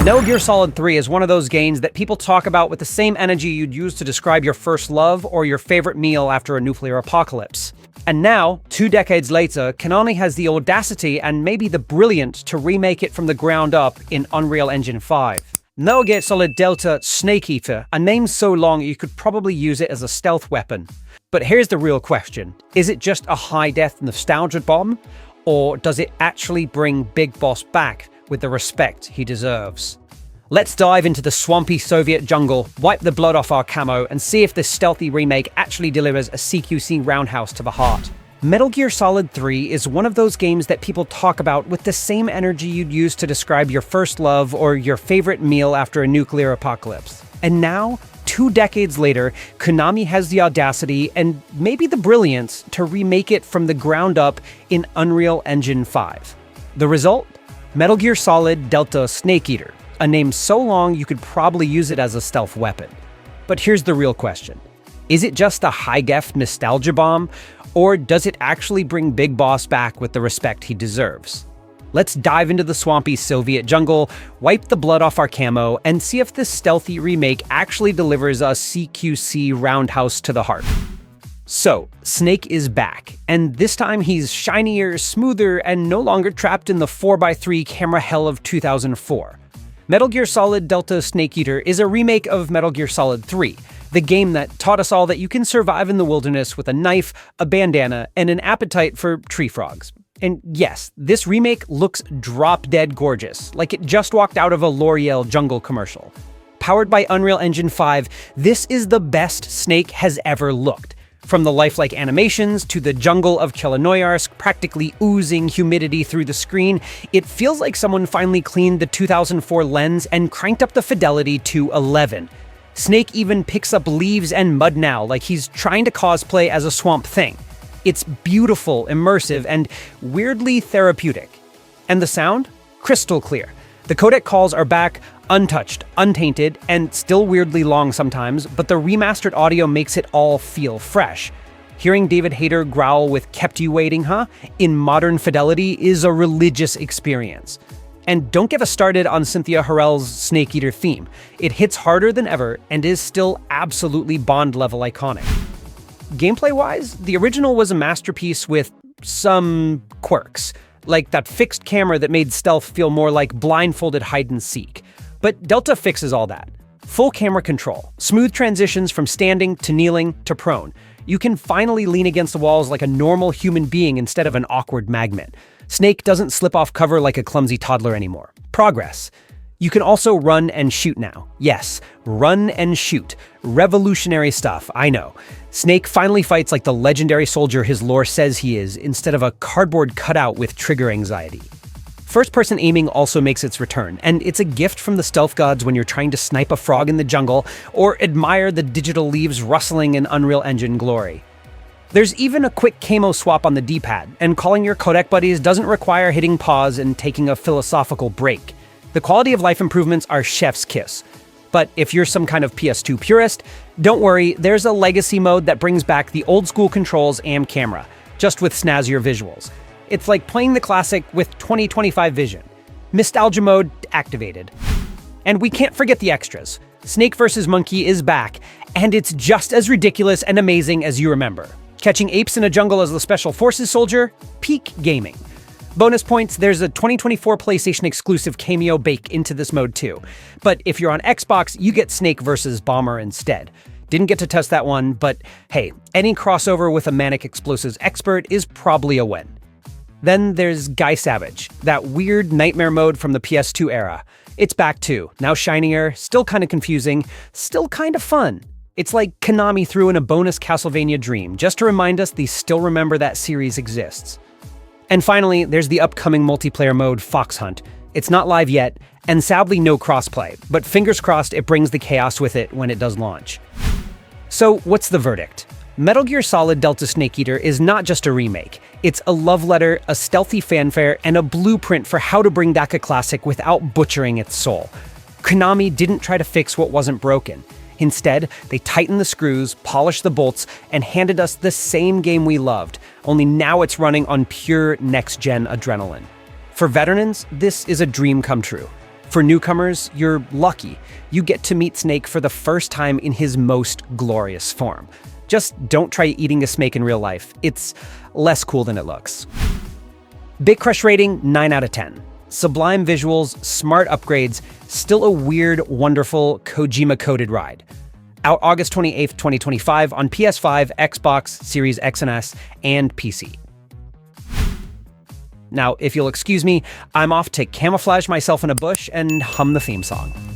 Metal Gear Solid 3 is one of those games that people talk about with the same energy you'd use to describe your first love or your favorite meal after a nuclear apocalypse. And now, 2 decades later, Konami has the audacity and maybe the brilliance to remake it from the ground up in Unreal Engine 5. Metal Gear Solid Delta Snake Eater, a name so long you could probably use it as a stealth weapon. But here's the real question. Is it just a high-def nostalgia bomb? Or does it actually bring Big Boss back with the respect he deserves? Let's dive into the swampy Soviet jungle, wipe the blood off our camo, and see if this stealthy remake actually delivers a CQC roundhouse to the heart. Metal Gear Solid 3 is one of those games that people talk about with the same energy you'd use to describe your first love or your favorite meal after a nuclear apocalypse. And now, 2 decades later, Konami has the audacity and maybe the brilliance to remake it from the ground up in Unreal Engine 5. The result? Metal Gear Solid Delta Snake Eater, a name so long you could probably use it as a stealth weapon. But here's the real question. Is it just a high-def nostalgia bomb, or does it actually bring Big Boss back with the respect he deserves? Let's dive into the swampy Soviet jungle, wipe the blood off our camo, and see if this stealthy remake actually delivers a CQC roundhouse to the heart. So, Snake is back, and this time he's shinier, smoother, and no longer trapped in the 4x3 camera hell of 2004. Metal Gear Solid Delta Snake Eater is a remake of Metal Gear Solid 3, the game that taught us all that you can survive in the wilderness with a knife, a bandana, and an appetite for tree frogs. And yes, this remake looks drop-dead gorgeous, like it just walked out of a L'Oreal jungle commercial. Powered by Unreal Engine 5, this is the best Snake has ever looked. From the lifelike animations to the jungle of Chelynoyarsk practically oozing humidity through the screen, it feels like someone finally cleaned the 2004 lens and cranked up the fidelity to 11. Snake even picks up leaves and mud now, like he's trying to cosplay as a Swamp Thing. It's beautiful, immersive, and weirdly therapeutic. And the sound? Crystal clear. The codec calls are back, untouched, untainted, and still weirdly long sometimes, but the remastered audio makes it all feel fresh. Hearing David Hayter growl with "kept you waiting, huh?" in modern fidelity is a religious experience. And don't get us started on Cynthia Harrell's Snake Eater theme. It hits harder than ever and is still absolutely Bond-level iconic. Gameplay-wise, the original was a masterpiece with some quirks, like that fixed camera that made stealth feel more like blindfolded hide-and-seek. But Delta fixes all that. Full camera control, smooth transitions from standing to kneeling to prone. You can finally lean against the walls like a normal human being instead of an awkward magnet. Snake doesn't slip off cover like a clumsy toddler anymore. Progress. You can also run and shoot now. Yes, run and shoot. Revolutionary stuff, I know. Snake finally fights like the legendary soldier his lore says he is, instead of a cardboard cutout with trigger anxiety. First-person aiming also makes its return, and it's a gift from the stealth gods when you're trying to snipe a frog in the jungle or admire the digital leaves rustling in Unreal Engine glory. There's even a quick camo swap on the D-pad, and calling your codec buddies doesn't require hitting pause and taking a philosophical break. The quality of life improvements are chef's kiss. But if you're some kind of PS2 purist, don't worry, there's a legacy mode that brings back the old-school controls and camera, just with snazzier visuals. It's like playing the classic with 2025 vision. Nostalgia mode activated. And we can't forget the extras. Snake vs. Monkey is back, and it's just as ridiculous and amazing as you remember. Catching apes in a jungle as the Special Forces soldier? Peak gaming. Bonus points, there's a 2024 PlayStation exclusive cameo bake into this mode too. But if you're on Xbox, you get Snake vs. Bomber instead. Didn't get to test that one, but hey, any crossover with a Manic Explosives expert is probably a win. Then there's Guy Savage, that weird nightmare mode from the PS2 era. It's back too, now shinier, still kind of confusing, still kind of fun. It's like Konami threw in a bonus Castlevania dream, just to remind us they still remember that series exists. And finally, there's the upcoming multiplayer mode Fox Hunt. It's not live yet, and sadly no crossplay, but fingers crossed it brings the chaos with it when it does launch. So what's the verdict? Metal Gear Solid Delta Snake Eater is not just a remake. It's a love letter, a stealthy fanfare, and a blueprint for how to bring back a classic without butchering its soul. Konami didn't try to fix what wasn't broken. Instead, they tightened the screws, polished the bolts, and handed us the same game we loved, only now it's running on pure next-gen adrenaline. For veterans, this is a dream come true. For newcomers, you're lucky. You get to meet Snake for the first time in his most glorious form. Just don't try eating a snake in real life. It's less cool than it looks. BitCrush rating, 9 out of 10. Sublime visuals, smart upgrades, still a weird, wonderful, Kojima-coded ride. Out August 28th, 2025 on PS5, Xbox, Series X and S, and PC. Now, if you'll excuse me, I'm off to camouflage myself in a bush and hum the theme song.